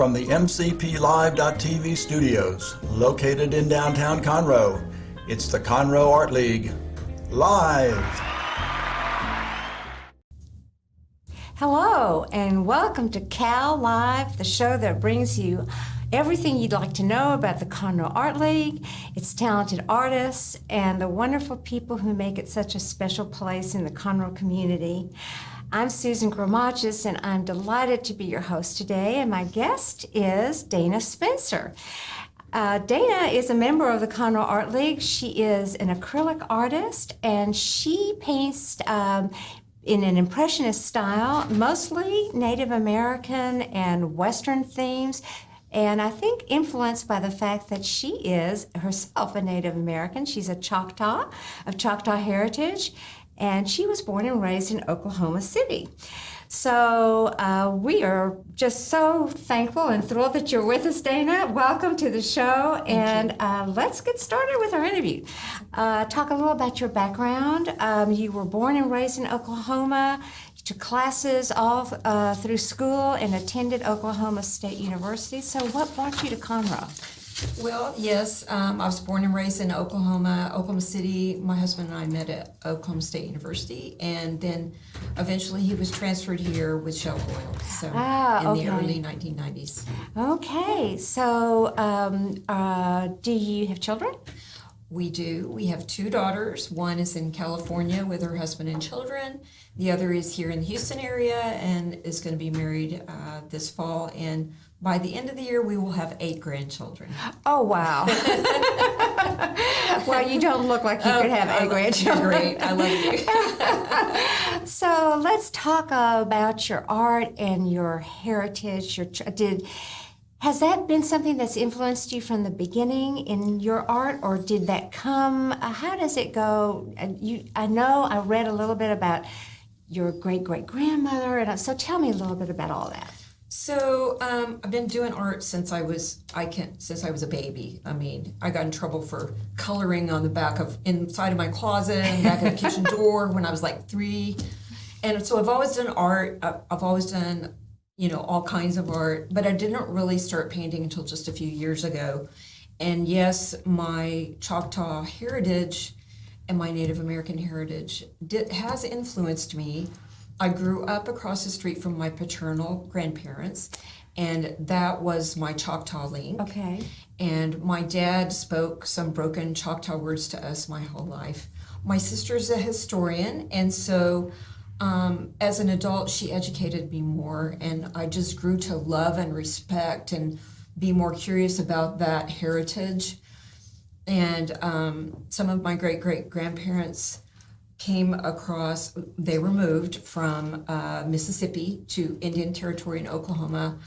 from the MCPLive.tv studios, located in downtown Conroe, it's the Conroe Art League, live. Hello, and welcome to Cal Live, the show that brings you everything you'd like to know about the Conroe Art League, its talented artists, and the wonderful people who make it such a special place in the Conroe community. I'm Susan Gromagis, and I'm delighted to be your host today, and my guest is Dana Spencer. Dana is a member of the Conroe Art League. She is an acrylic artist, and she paints in an impressionist style, mostly Native American and Western themes, and I think influenced by the fact that she is herself a Native American. She's a Choctaw, of Choctaw heritage, and she was born and raised in Oklahoma City. So we are just so thankful and thrilled that you're with us, Dana. Welcome to the show, and let's get started with our interview. Talk a little about your background. You were born and raised in Oklahoma. You took classes all through school and attended Oklahoma State University. So what brought you to Conroe? Well, yes, I was born and raised in Oklahoma City. My husband and I met at Oklahoma State University, and then eventually he was transferred here with Shell Oil, so in the early 1990s. Okay, so do you have children? We do. We have two daughters. One is in California with her husband and children. The other is here in the Houston area and is going to be married this fall, and by the end of the year, we will have 8 grandchildren. Oh, wow. Well, you don't look like you could have 8 grandchildren. Great. I love you. So let's talk about your art and your heritage. Has that been something that's influenced you from the beginning in your art, or did that come? How does it go? I know I read a little bit about your great-great-grandmother, and so tell me a little bit about all that. So I've been doing art since I was a baby. I mean, I got in trouble for coloring on the inside of my closet and back of the kitchen door when I was like 3. And so I've always done art. I've always done, all kinds of art, but I didn't really start painting until just a few years ago. And yes, my Choctaw heritage and my Native American heritage has influenced me. I grew up across the street from my paternal grandparents, and that was my Choctaw link. Okay. And my dad spoke some broken Choctaw words to us my whole life. My sister's a historian, and so as an adult, she educated me more, and I just grew to love and respect and be more curious about that heritage. And some of my great-great-grandparents they were moved from Mississippi to Indian Territory in Oklahoma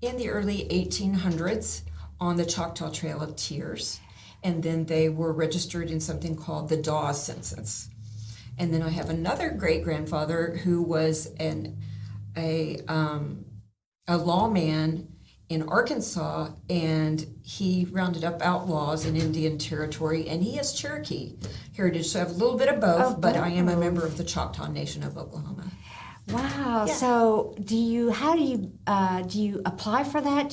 in the early 1800s on the Choctaw Trail of Tears. And then they were registered in something called the Dawes Census. And then I have another great-grandfather who was a lawman in Arkansas, and he rounded up outlaws in Indian Territory, and he has Cherokee heritage, so I have a little bit of both, but I am a member of the Choctaw Nation of Oklahoma. Wow. Yeah. So how do you apply for that?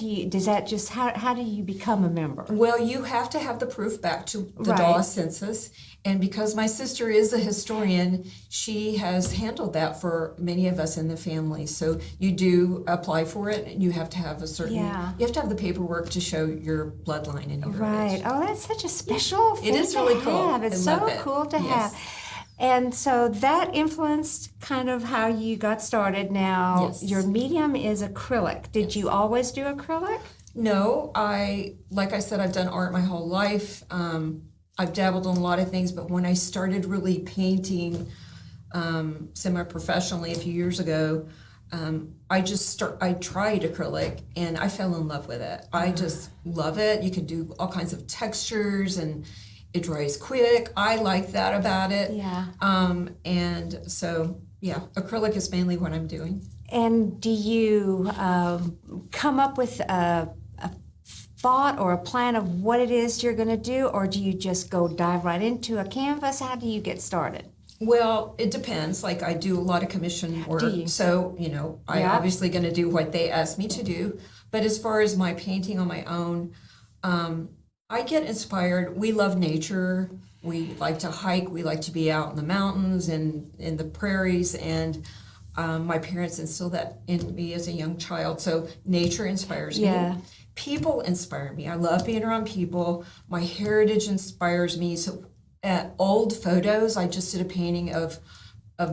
How do you become a member? Well, you have to have the proof back to the Dawes Census, and because my sister is a historian, she has handled that for many of us in the family. So you do apply for it, and you have to have you have to have the paperwork to show your bloodline and heritage. Right. Oh, that's such a special thing. It is really cool. It's so cool to have. And so that influenced kind of how you got started. Now, your medium is acrylic. Did you always do acrylic? No, like I said, I've done art my whole life. I've dabbled in a lot of things, but when I started really painting semi-professionally a few years ago, I tried acrylic and I fell in love with it. I just love it. You can do all kinds of textures and it dries quick. I like that about it. Yeah. And so, acrylic is mainly what I'm doing. And do you come up with a thought or a plan of what it is you're going to do, or do you just dive right into a canvas? How do you get started? Well, it depends. Like, I do a lot of commission work. Do you? So, I'm obviously going to do what they ask me to do. But as far as my painting on my own, I get inspired. We love nature. We like to hike. We like to be out in the mountains and in the prairies. And my parents instilled that in me as a young child. So nature inspires me. Yeah. People inspire me. I love being around people. My heritage inspires me. So old photos, I just did a painting of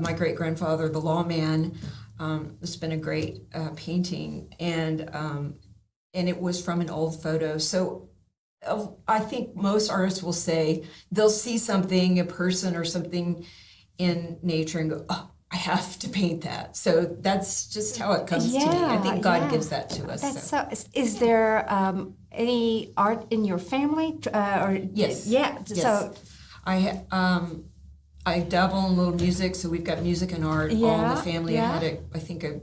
my great-grandfather, the lawman. It's been a great painting, and it was from an old photo. So I think most artists will say they'll see something, a person or something in nature, and go, oh, I have to paint that. So that's just how it comes to me. I think God gives that to us. That's so. Is there any art in your family? Or Yes. Yeah. Yes. So I dabble in a little music, so we've got music and art all in the family. Yeah. I had a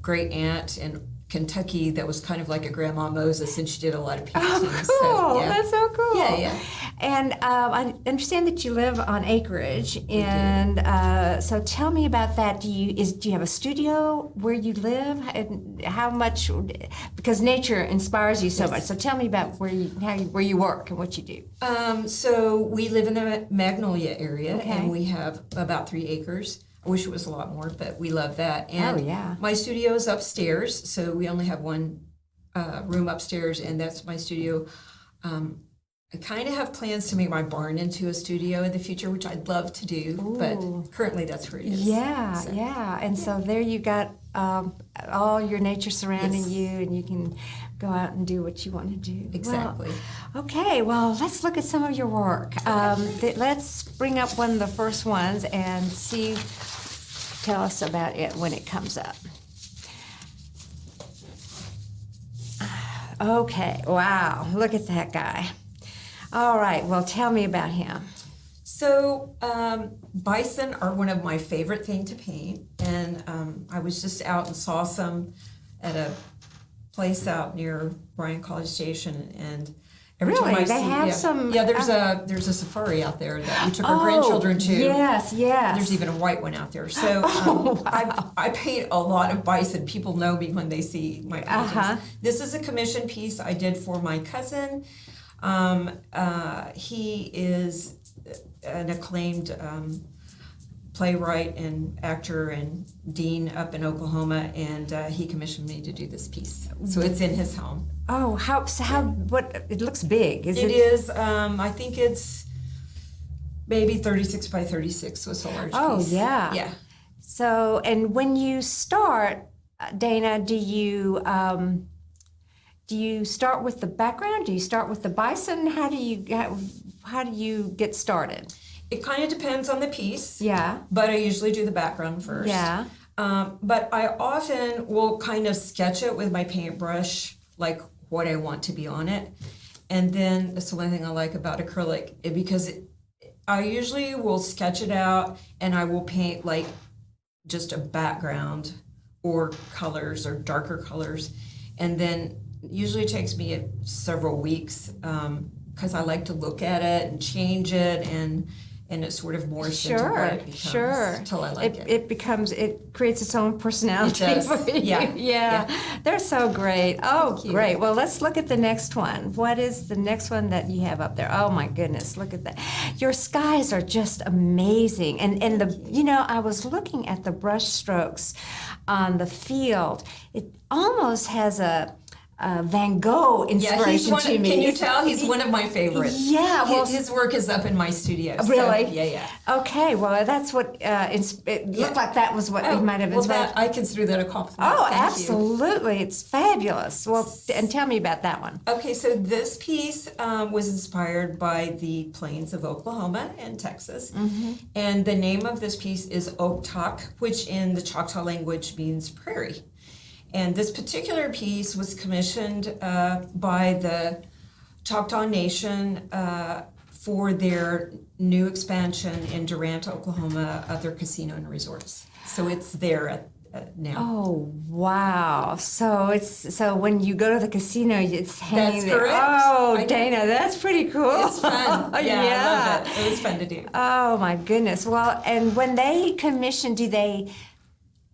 great aunt in Kentucky that was kind of like a Grandma Moses, and she did a lot of paintings. cool. So, yeah. That's so cool. Yeah, yeah. And I understand that you live on acreage, and so tell me about that. Do you have a studio where you live, and how much? Because nature inspires you so much. So tell me about where you work and what you do. So we live in the Magnolia area, Okay. and we have about 3 acres. I wish it was a lot more, but we love that. And yeah. my studio is upstairs, so we only have one room upstairs, and that's my studio. I kind of have plans to make my barn into a studio in the future, which I'd love to do, but currently that's where it is. Yeah, So, yeah. And so there you got all your nature surrounding Yes. you, and you can go out and do what you want to do. Exactly. Well, okay, well, let's look at some of your work. Let's bring up one of the first ones and tell us about it when it comes up. Okay, wow, look at that guy. All right, well, tell me about him. So bison are one of my favorite things to paint, and I was just out and saw some at a place out near Bryan College Station, and every Really? time I They see, have some- there's a safari out there that we took our grandchildren to. Yes, yes. There's even a white one out there. So I paint a lot of bison. People know me when they see my paintings. This is a commission piece I did for my cousin. He is an acclaimed playwright and actor and dean up in Oklahoma, and he commissioned me to do this piece. So it's in his home. Oh, what, it looks big. It is, I think it's maybe 36 by 36, so it's a large piece. Oh, yeah. Yeah. So, and when you start, Dana, do you start with the background? Do you start with the bison? How do you get started? It kind of depends on the piece. Yeah. But I usually do the background first. Yeah. But I often will kind of sketch it with my paintbrush, like what I want to be on it. And then that's the one thing I like about acrylic, because I usually will sketch it out and I will paint like just a background or colors or darker colors. And then usually it takes me several weeks because I like to look at it and change it, and it sort of morphs into what it becomes till I like it. It creates its own personality. It does. For you. Yeah. They're so great. Oh, great. Well, let's look at the next one. What is the next one that you have up there? Oh my goodness, look at that. Your skies are just amazing. And I was looking at the brush strokes on the field. It almost has a Van Gogh inspiration to me. Can you tell? He's one of my favorites. Yeah, well, his work is up in my studio. Really? So, yeah. Okay, well, that's what it looked like. That was what he might have inspired. I consider that a compliment. Oh, Thank you. absolutely! It's fabulous. Well, and tell me about that one. Okay, so this piece was inspired by the plains of Oklahoma and Texas, and the name of this piece is Oktok, which in the Choctaw language means prairie. And this particular piece was commissioned by the Choctaw Nation for their new expansion in Durant, Oklahoma, of their casino and resorts. So it's there now. Oh, wow! So when you go to the casino, it's hanging That's there. correct. Oh, Dana, that's pretty cool. It's fun. Yeah, I love it. It was fun to do. Oh my goodness! Well, and when they commission, do they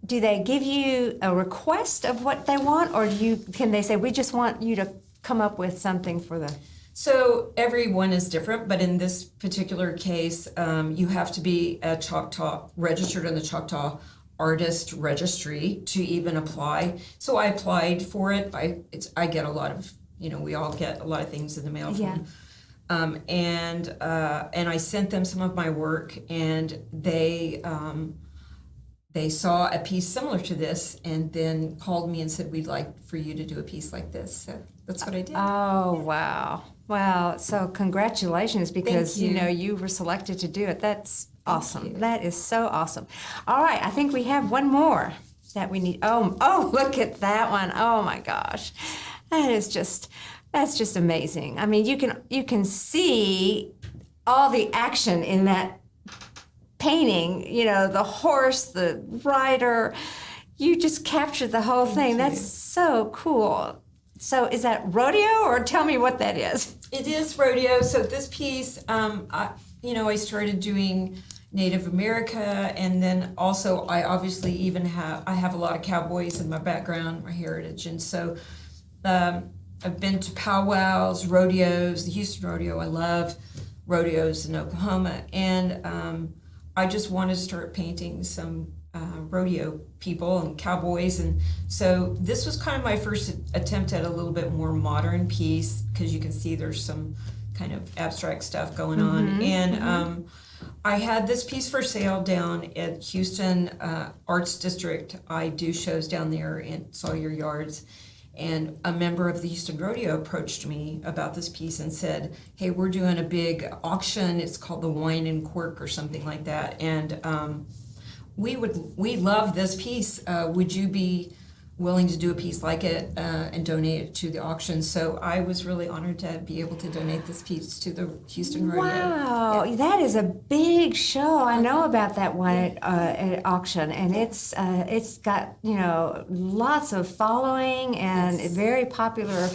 do they give you a request of what they want, or can they say, we just want you to come up with something for the... So everyone is different, but in this particular case, you have to be a Choctaw, registered in the Choctaw Artist Registry to even apply. So I applied for it. I get a lot of, we all get a lot of things in the mail from Yeah. and I sent them some of my work, and they saw a piece similar to this, and then called me and said, we'd like for you to do a piece like this. So that's what I did. Oh, wow. Well, so congratulations, because, Thank you. you were selected to do it. That's awesome. you. That is so awesome. All right, I think we have one more that we need. Oh, look at that one. Oh my gosh. That's just amazing. I mean, you can see all the action in that painting, the horse, the rider. You just captured the whole thing. That's so cool. So is that rodeo, or tell me what that is? It is rodeo. So this piece, I started doing Native America, and then also I obviously even have a lot of cowboys in my background, my heritage, and so I've been to powwows, rodeos, the Houston Rodeo. I love rodeos in Oklahoma, and I just wanted to start painting some rodeo people and cowboys, and so this was kind of my first attempt at a little bit more modern piece, because you can see there's some kind of abstract stuff going on, and I had this piece for sale down at Houston Arts District. I do shows down there in Sawyer Yards, and a member of the Houston Rodeo approached me about this piece and said, hey, we're doing a big auction. It's called the Wine and Quirk or something like that, and we love this piece. Would you be willing to do a piece like it and donate it to the auction? So I was really honored to be able to donate this piece to the Houston Rodeo. Wow, that is a big show. I know about that one at auction, and it's got lots of following and very popular.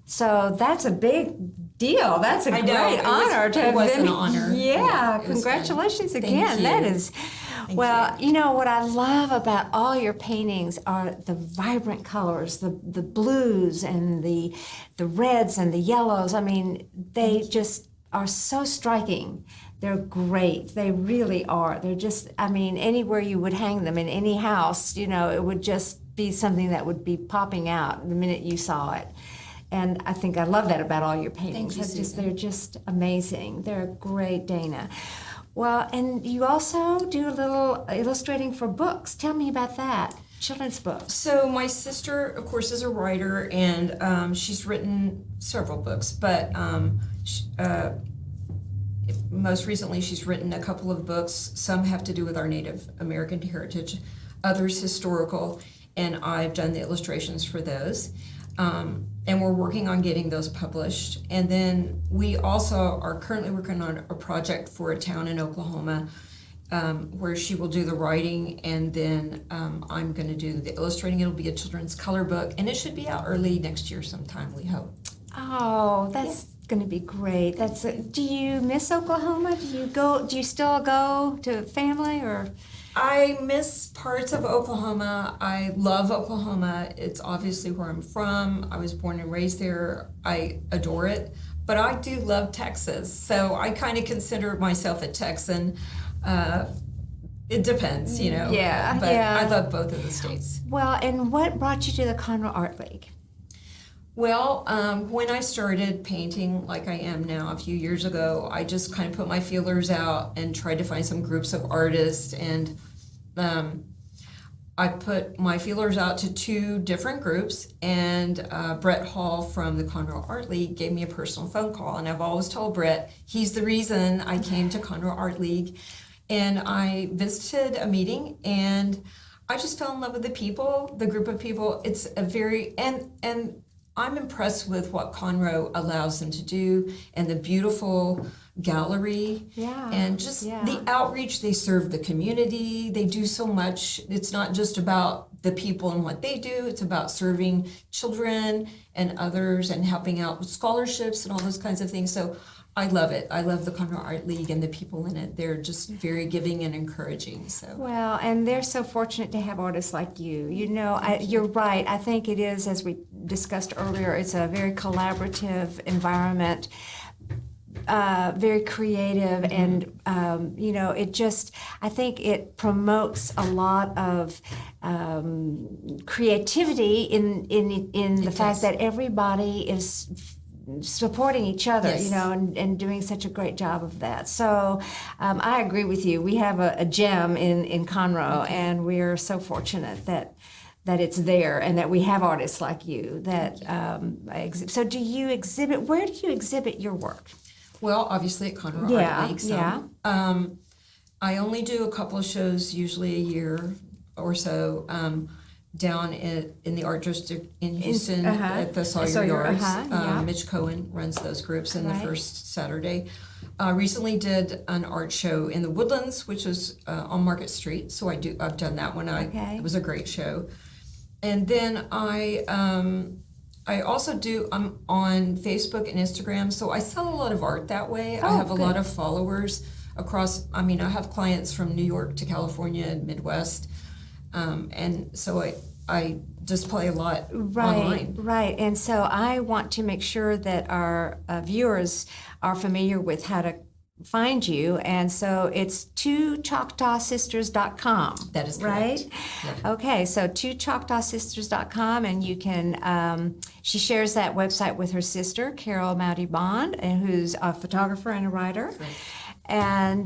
So that's a big deal. That's a great honor to have was been. an honor. Yeah, It was fun. congratulations Thank again. you. That is. Thank Well, what I love about all your paintings are the vibrant colors, the blues and the reds and the yellows. I mean, they just are so striking. They're great. They really are. They're just, anywhere you would hang them in any house, it would just be something that would be popping out the minute you saw it. And I think I love that about all your paintings. Thank you, Susan. They're just amazing. They're great, Dana. Well, and you also do a little illustrating for books. Tell me about that. Children's books. So my sister, of course, is a writer, and she's written several books, but most recently she's written a couple of books. Some have to do with our Native American heritage, others historical, and I've done the illustrations for those. And we're working on getting those published. And then we also are currently working on a project for a town in Oklahoma where she will do the writing, and then I'm going to do the illustrating. It'll be a children's color book, and it should be out early next year sometime, we hope. Oh, that's going to be great. Do you miss Oklahoma? Do you still go to family, or? I miss parts of Oklahoma. I love Oklahoma. It's obviously where I'm from. I was born and raised there. I adore it. But I do love Texas. So I kind of consider myself a Texan. It depends, Yeah, But yeah. I love both of the states. Well, and what brought you to the Conroe Art League? Well, when I started painting like I am now a few years ago, I just kind of put my feelers out and tried to find some groups of artists, and I put my feelers out to 2 different groups, and Brett Hall from the Conroe Art League gave me a personal phone call, and I've always told Brett he's the reason I came to Conroe Art League, and I visited a meeting, and I just fell in love with the people, the group of people. It's a very, and I'm impressed with what Conroe allows them to do, and the beautiful gallery. Yeah, And just yeah. the outreach, they serve the community. They do so much. It's not just about the people and what they do. It's about serving children and others and helping out with scholarships and all those kinds of things. So I love it. I love the Conroe Art League and the people in it. They're just very giving and encouraging. So Well, and they're so fortunate to have artists like you. You know, you're right. I think it is, as we discussed earlier, it's a very collaborative environment, very creative, and you know, it just, I think it promotes a lot of creativity in the fact that everybody is supporting each other, Yes. you know, and doing such a great job of that. So I agree with you. We have a gem in Conroe, and we're so fortunate that it's there and that we have artists like you that so do you exhibit, where do you exhibit your work? well, obviously at Conroe Yeah, Art League. So, I only do a couple of shows, usually a year or so, down in the art district in Houston at the Sawyer Yards. yeah. Mitch Cohen runs those groups in the Right. first Saturday. Recently did an art show in the Woodlands, which is on Market Street. So I've done that one. Okay. It was a great show. And then I also do, I'm on Facebook and Instagram, so I sell a lot of art that way. I have a lot of followers across, I mean, I have clients from New York to California and Midwest. And so I display a lot online. Right. And so I want to make sure that our viewers are familiar with how to find you. And so it's twochoctawsisters.com. That is right? correct. Okay, so twochoctawsisters.com, and you can, she shares that website with her sister, Carol Mowdy Bond, and who's a photographer and a writer. Right. And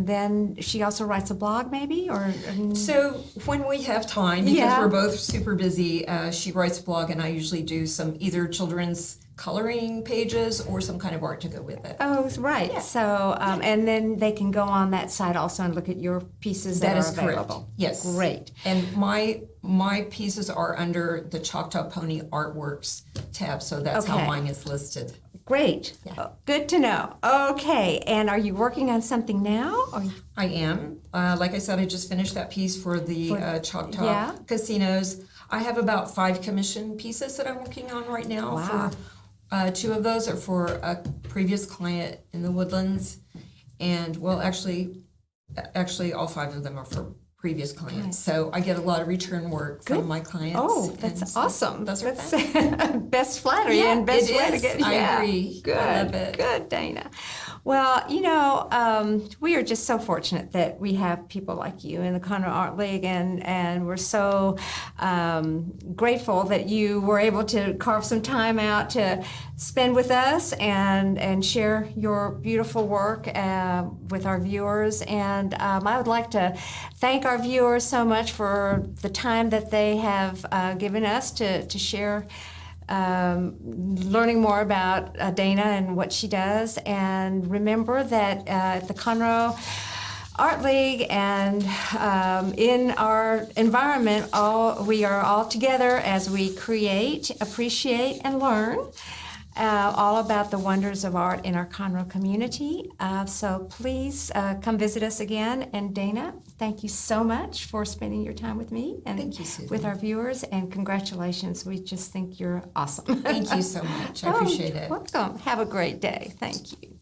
then she also writes a blog, maybe, or So when we have time, because Yeah. we're both super busy, she writes a blog and I usually do some either children's coloring pages or some kind of art to go with it. Oh, right. So, and then they can go on that site also and look at your pieces that That are is correct. available. Yes. Great. And my pieces are under the Choctaw Pony Artworks tab, so that's how Okay. mine is listed. Great. Yeah. Good to know. Okay. And are you working on something now? Or I am. Like I said, I just finished that piece for the Choctaw yeah. casinos. I have about 5 commission pieces that I'm working on right now. Wow. For 2 of those are for a previous client in the Woodlands, and well, actually, all 5 of them are for previous clients. So I get a lot of return work from my clients. Oh, and that's so awesome. Those are That's fun. best flattery Yeah, and best it way to is. get. I yeah. agree. Good. I love it. Good, Dana. Well, you know, we are just so fortunate that we have people like you in the Conroe Art League, and we're so grateful that you were able to carve some time out to spend with us and share your beautiful work with our viewers. And I would like to thank our viewers so much for the time that they have given us to share learning more about Dana and what she does. And remember that at the Conroe Art League and in our environment, we are all together as we create, appreciate, and learn all about the wonders of art in our Conroe community. So please come visit us again. And Dana, thank you so much for spending your time with me and Thank you, Susan. with our viewers. And congratulations. We just think you're awesome. Thank you so much. I appreciate it. Welcome. Have a great day. Thank you.